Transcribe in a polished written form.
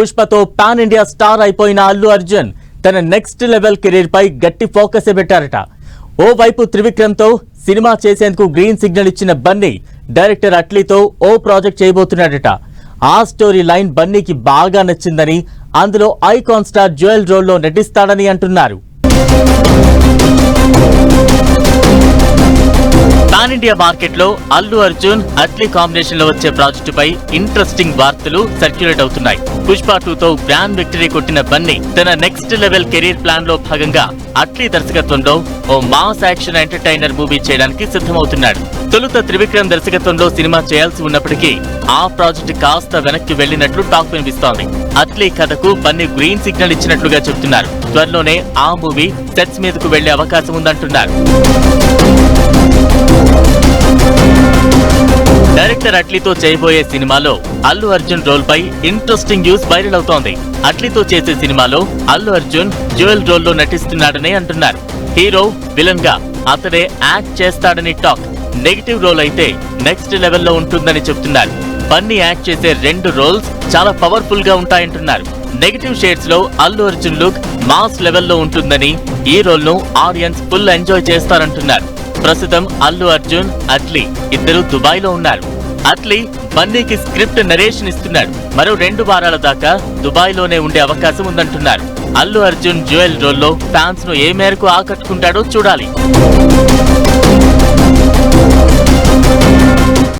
పుష్పతో pan India star అయిపోయిన అల్లు అర్జున్ తన next level career పై గట్టి ఫోకస్ పెట్టారట. ఓవైపు త్రివిక్రమ్తో సినిమా చేసేందుకు గ్రీన్ సిగ్నల్ ఇచ్చిన బన్నీ డైరెక్టర్ అట్లీతో ఓ ప్రాజెక్ట్ చేయబోతున్నాడట. ఆ స్టోరీ లైన్ బన్నీకి బాగా నచ్చిందని, అందులో ఐకాన్ స్టార్ జ్యువెల్ రోల్లో నటిస్తాడని అంటున్నారు. పాన్ ఇండియా మార్కెట్ లో అల్లు అర్జున్ అట్లీ కాంబినేషన్ లో వచ్చే ప్రాజెక్టుపై ఇంట్రెస్టింగ్ వార్తలు సర్క్యులేట్ అవుతున్నాయి. పుష్ప 2తో గ్రాండ్ విక్టరీ కొట్టిన బన్నీ తన నెక్స్ట్ లెవెల్ కెరీర్ ప్లాన్ లో భాగంగా అట్లీ దర్శకత్వంలో ఓ మాస్ యాక్షన్ ఎంటర్టైనర్ మూవీ చేయడానికి సిద్ధమవుతున్నాడు. తొలుత త్రివిక్రమ్ దర్శకత్వంలో సినిమా చేయాల్సి ఉన్నప్పటికీ ఆ ప్రాజెక్టు కాస్త వెనక్కి వెళ్లినట్లు టాక్ వినిపిస్తోంది. అట్లీ కథకు బన్నీ గ్రీన్ సిగ్నల్ ఇచ్చినట్లుగా చెబుతున్నారు. త్వరలోనే ఆ మూవీ సెట్స్ మీదకు వెళ్లే అవకాశం ఉందంటున్నారు. డైరెక్టర్ అట్లీతో చేయబోయే సినిమాలో అల్లు అర్జున్ రోల్ పై ఇంట్రెస్టింగ్ న్యూస్ వైరల్ అవుతోంది. అట్లీతో చేసే సినిమాలో అల్లు అర్జున్ జ్యువెల్ రోల్ లో నటిస్తున్నాడని అంటున్నారు. హీరో విలన్ గా అతడే యాక్ట్ చేస్తాడని టాక్. నెగిటివ్ రోల్ అయితే నెక్స్ట్ లెవెల్లో ఉంటుందని చెబుతున్నారు. బన్నీ యాక్ట్ చేసే 2 రోల్స్ చాలా పవర్ఫుల్ గా ఉంటాయంటున్నారు. నెగిటివ్ షేడ్స్ లో అల్లు అర్జున్ లుక్ మాస్ లెవెల్లో ఉంటుందని, ఈ రోల్ ను ఆడియన్స్ ఫుల్ ఎంజాయ్ చేస్తారంటున్నారు. ప్రస్తుతం అల్లు అర్జున్, అట్లీ ఇద్దరు దుబాయ్ లో ఉన్నారు. అట్లీ బన్నీకి స్క్రిప్ట్ నరేషన్ ఇస్తున్నాడు. మరో 2 వారాల దాకా దుబాయ్ లోనే ఉండే అవకాశం ఉందంటున్నారు. అల్లు అర్జున్ జ్యువెల్ రోల్ లో ఫ్యాన్స్ ను ఏ మేరకు ఆకట్టుకుంటాడో చూడాలి.